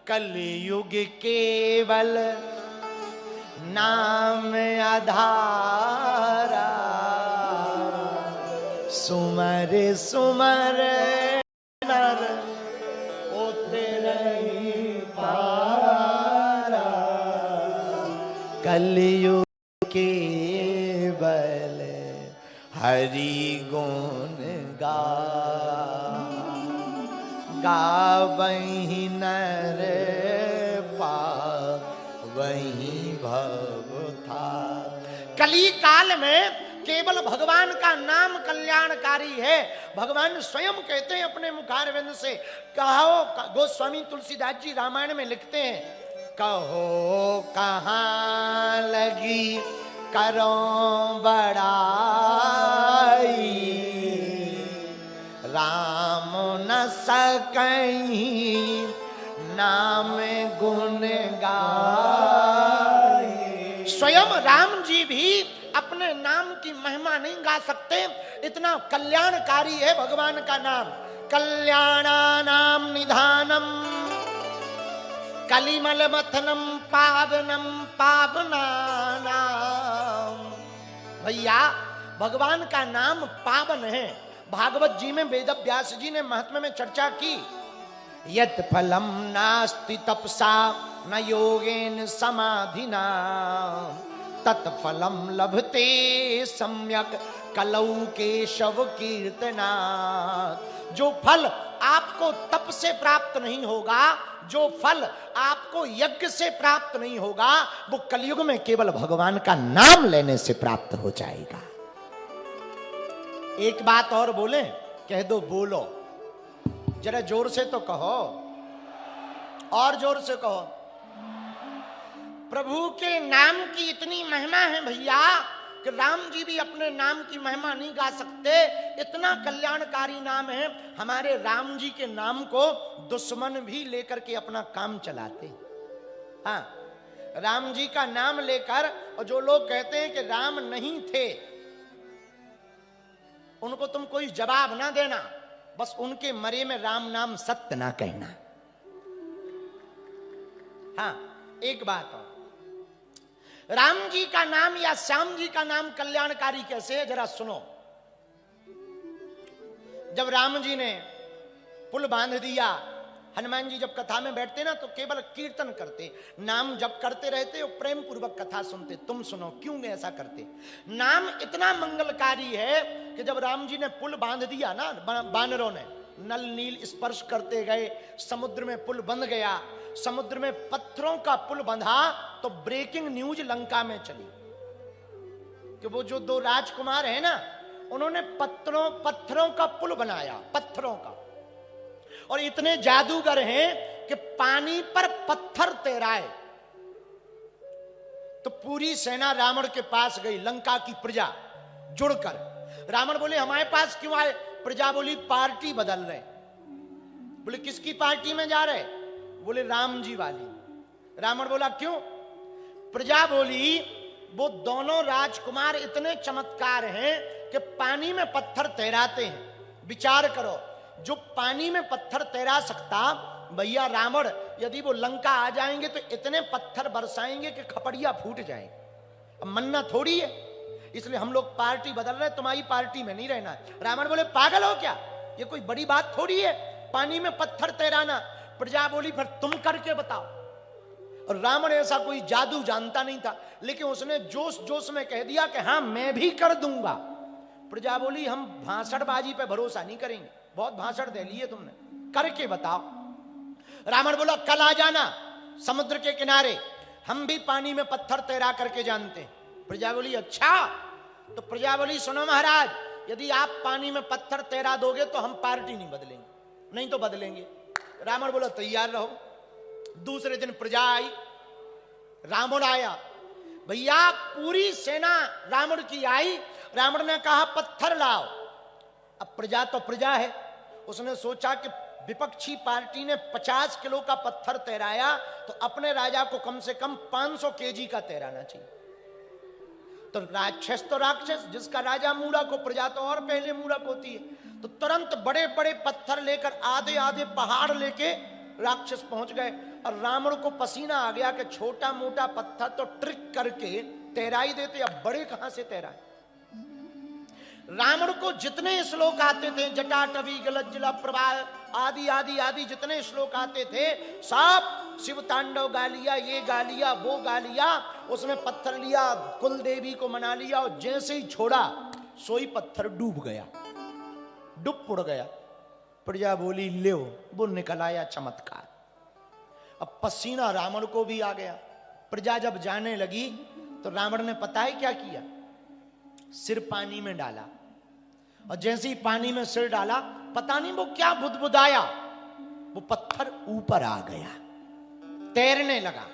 कलयुग केवल नाम आधारा, सुमर सुमर नर होते नहीं पारा, कलयुग केवल हरि गुण गावहीं नर पावहीं भव था। कली काल में केवल भगवान का नाम कल्याणकारी है। भगवान स्वयं कहते हैं अपने मुखारविंद से, कहो, गोस्वामी तुलसीदास जी रामायण में लिखते हैं, कहो कहाँ लगी करो बड़ाई, राम न सकहीं नाम गुण गाए। स्वयं राम जी भी अपने नाम की महिमा नहीं गा सकते, इतना कल्याणकारी है भगवान का नाम। कल्याणानाम निधानम कलिमल मथनम पावनम पावनानाम। भैया भगवान का नाम पावन है। भागवत जी में वेद व्यास जी ने महत्व में चर्चा की, यत् फलम नास्ति तपसा न योगेन समाधिना तत्फलम लभते सम्यक कलौ केशव कीर्तना। जो फल आपको तप से प्राप्त नहीं होगा, जो फल आपको यज्ञ से प्राप्त नहीं होगा, वो कलयुग में केवल भगवान का नाम लेने से प्राप्त हो जाएगा। एक बात और बोले, कह दो बोलो, जरा जोर से तो कहो, और जोर से कहो। प्रभु के नाम की इतनी महिमा है भैया कि राम जी भी अपने नाम की महिमा नहीं गा सकते, इतना कल्याणकारी नाम है। हमारे राम जी के नाम को दुश्मन भी लेकर के अपना काम चलाते। हाँ, राम जी का नाम लेकर, और जो लोग कहते हैं कि राम नहीं थे, उनको तुम कोई जवाब ना देना, बस उनके मरे में राम नाम सत्य ना कहना। हाँ, एक बात और, राम जी का नाम या श्याम जी का नाम कल्याणकारी कैसे है जरा सुनो। जब राम जी ने पुल बांध दिया, हनुमान जी जब कथा में बैठते ना तो केवल कीर्तन करते, नाम जप करते रहते और प्रेम पूर्वक कथा सुनते। तुम सुनो क्यों ऐसा करते। नाम इतना मंगलकारी है कि जब राम जी ने पुल बांध दिया ना, बानरों ने नल नील स्पर्श करते गए, समुद्र में पुल बंध गया, समुद्र में पत्थरों का पुल बंधा, तो ब्रेकिंग न्यूज लंका में चली कि वो जो दो राजकुमार हैं ना, उन्होंने पत्थरों का पुल बनाया, पत्थरों का, और इतने जादूगर हैं कि पानी पर पत्थर तैराए। तो पूरी सेना रावण के पास गई, लंका की प्रजा जुड़कर। रावण बोले हमारे पास क्यों आए? प्रजा बोली पार्टी बदल रहे। बोले किसकी पार्टी में जा रहे? बोले राम जी वाली। रावण बोला क्यों? प्रजा बोली वो दोनों राजकुमार इतने चमत्कार हैं कि पानी में पत्थर तैराते हैं। विचार करो, जो पानी में पत्थर तैरा सकता भैया रावण, यदि वो लंका आ जाएंगे तो इतने पत्थर बरसाएंगे कि खपड़िया फूट जाएंगे। अब मन्ना थोड़ी है, इसलिए हम लोग पार्टी बदल रहे, तुम्हारी पार्टी में नहीं रहना है। रावण बोले पागल हो क्या, ये कोई बड़ी बात थोड़ी है पानी में पत्थर तैराना। प्रजा बोली फिर तुम करके बताओ। और रावण ऐसा कोई जादू जानता नहीं था, लेकिन उसने जोश जोश में कह दिया कि हाँ मैं भी कर दूंगा। प्रजा बोली हम भाषणबाजी पे भरोसा नहीं करेंगे, बहुत भाषण दे लिए तुमने, करके बताओ। रावण बोला कल आ जाना समुद्र के किनारे, हम भी पानी में पत्थर तैरा करके जानते हैं। प्रजा बोली अच्छा। तो प्रजा बोली सुनो महाराज, यदि आप पानी में पत्थर तैरा दोगे तो हम पार्टी नहीं बदलेंगे, नहीं तो बदलेंगे। रावण बोला तैयार रहो। दूसरे दिन प्रजा आई, रावण आया। भैया पूरी सेना रावण की आई। रावण ने कहा पत्थर लाओ। अब प्रजा तो प्रजा है, उसने सोचा कि विपक्षी पार्टी ने 50 किलो का पत्थर तैराया तो अपने राजा को कम से कम 500 केजी का तैराना चाहिए। तो राक्षस, जिसका राजा मूढ़क हो, प्रजा तो और पहले मूढ़क होती है। तो तुरंत बड़े बड़े पत्थर लेकर आधे आधे पहाड़ लेके राक्षस पहुंच गए और रावण को पसीना आ गया कि छोटा मोटा पत्थर तो ट्रिक करके तैरा ही देते, अब बड़े कहां से तैराए। रावण को जितने श्लोक आते थे, जटाटवी गलज्जला प्रवाह आदि आदि आदि जितने श्लोक आते थे, सब शिव तांडव गा लिया, ये गा लिया, वो गा लिया, उसमें पत्थर लिया, कुल देवी को मना लिया, और जैसे ही छोड़ा सोई पत्थर डूब गया, डूब पुड़ गया। प्रजा बोली ले वो निकल आया चमत्कार। अब पसीना रावण को भी आ गया। प्रजा जब जाने लगी तो रावण ने पता है क्या किया, सिर पानी में डाला, और जैसे ही पानी में सिर डाला, पता नहीं वो क्या बुदबुदाया, वो पत्थर ऊपर आ गया, तैरने लगा।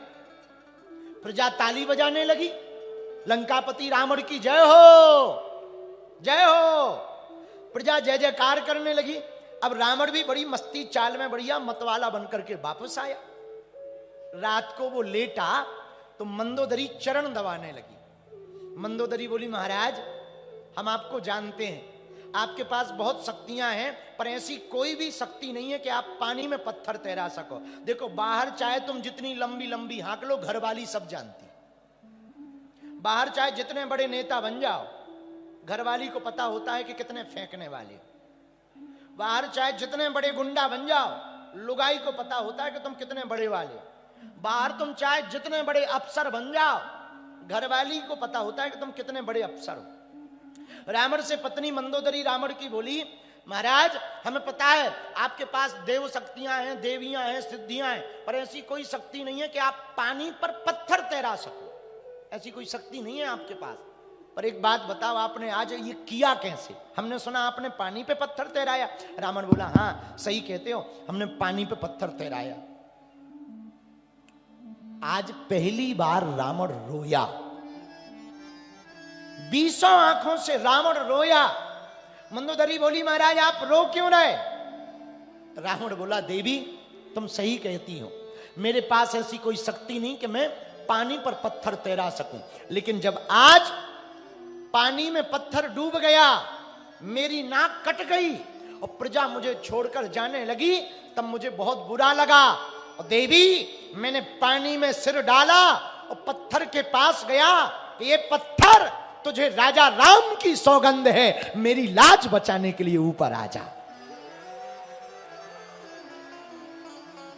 प्रजा ताली बजाने लगी, लंकापति रावण की जय हो, जय हो। प्रजा जय जयकार करने लगी। अब रावण भी बड़ी मस्ती चाल में बढ़िया मतवाला बनकर के वापस आया। रात को वो लेटा तो मंदोदरी चरण दबाने लगी। मंदोदरी बोली महाराज हम आपको जानते हैं, आपके पास बहुत शक्तियां हैं, पर ऐसी कोई भी शक्ति नहीं है कि आप पानी में पत्थर तैरा सको। देखो बाहर चाहे तुम जितनी लंबी लंबी हाँक लो, घरवाली सब जानती। बाहर चाहे जितने बड़े नेता बन जाओ, घरवाली को पता होता है कि कितने फेंकने वाले। बाहर चाहे जितने बड़े गुंडा बन जाओ, लुगाई को पता होता है कि तुम कितने बड़े वाले। बाहर तुम चाहे जितने बड़े अफसर बन जाओ, घरवाली को पता होता है कि तुम कितने बड़े अफसर हो। रावण से पत्नी मंदोदरी रावण की बोली महाराज हमें पता है आपके पास देव शक्तियां हैं, देवियां हैं, सिद्धियां हैं, पर ऐसी कोई शक्ति नहीं है कि आप पानी पर पत्थर तैरा सको। ऐसी कोई शक्ति नहीं है आपके पास। पर एक बात बताओ, आपने आज ये किया कैसे? हमने सुना आपने पानी पे पत्थर तैराया। रावण बोला हाँ सही कहते हो, हमने पानी पे पत्थर तैराया। आज पहली बार रावण रोया, 20 आंखों से रावण रोया। मंदोदरी बोली महाराज आप रो क्यों रहे? रावण बोला देवी तुम सही कहती हो, मेरे पास ऐसी कोई शक्ति नहीं कि मैं पानी पर पत्थर तैरा सकूं, लेकिन जब आज पानी में पत्थर डूब गया, मेरी नाक कट गई और प्रजा मुझे छोड़कर जाने लगी, तब मुझे बहुत बुरा लगा। और देवी मैंने पानी में सिर डाला और पत्थर के पास गया कि ये पत्थर तुझे राजा राम की सौगंध है, मेरी लाज बचाने के लिए ऊपर आ जा।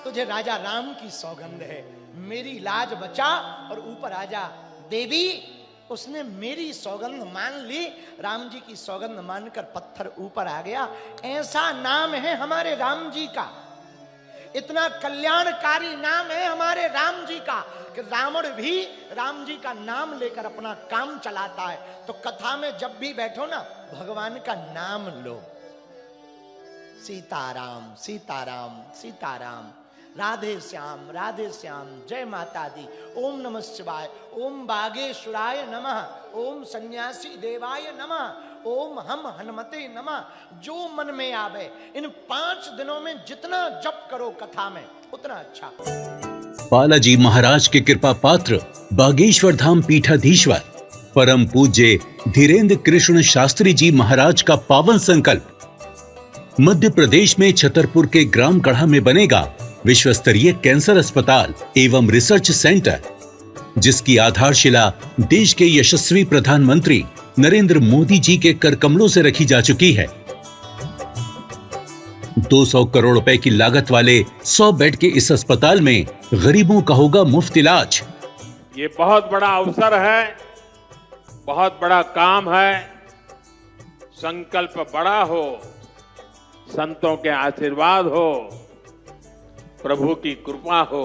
तुझे राजा राम की सौगंध है, मेरी लाज बचा और ऊपर आ जा। देवी उसने मेरी सौगंध मान ली, राम जी की सौगंध मानकर पत्थर ऊपर आ गया। ऐसा नाम है हमारे राम जी का, इतना कल्याणकारी नाम है हमारे राम जी का कि रावण भी राम जी का नाम लेकर अपना काम चलाता है। तो कथा में जब भी बैठो ना, भगवान का नाम लो, सीताराम सीताराम सीताराम, राधे श्याम जय माता दी, ओम नमः शिवाय, ओम बागेश्वराय नमः, ओम सन्यासी देवाय नमः, ओम हम हनुमते नमः। जो मन में आवे, इन 5 दिनों में जितना जप करो कथा में उतना अच्छा। बालाजी महाराज के कृपा पात्र बागेश्वर धाम पीठाधीश्वर परम पूज्य धीरेन्द्र कृष्ण शास्त्री जी महाराज का पावन संकल्प। मध्य प्रदेश में छतरपुर के ग्राम गढ़ा में बनेगा विश्व स्तरीय कैंसर अस्पताल एवं रिसर्च सेंटर, जिसकी आधारशिला देश के यशस्वी प्रधानमंत्री नरेंद्र मोदी जी के कर कमलों से रखी जा चुकी है। 200 करोड़ रुपए की लागत वाले 100 बेड के इस अस्पताल में गरीबों का होगा मुफ्त इलाज। ये बहुत बड़ा अवसर है, बहुत बड़ा काम है। संकल्प बड़ा हो, संतों के आशीर्वाद हो, प्रभु की कृपा हो,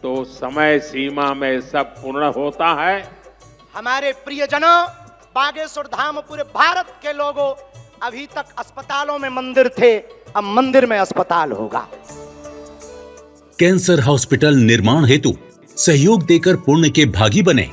तो समय सीमा में सब पूर्ण होता है। हमारे प्रियजनों, बागेश्वर धाम पूरे भारत के लोगों, अभी तक अस्पतालों में मंदिर थे, अब मंदिर में अस्पताल होगा। कैंसर हॉस्पिटल निर्माण हेतु सहयोग देकर पुण्य के भागी बने।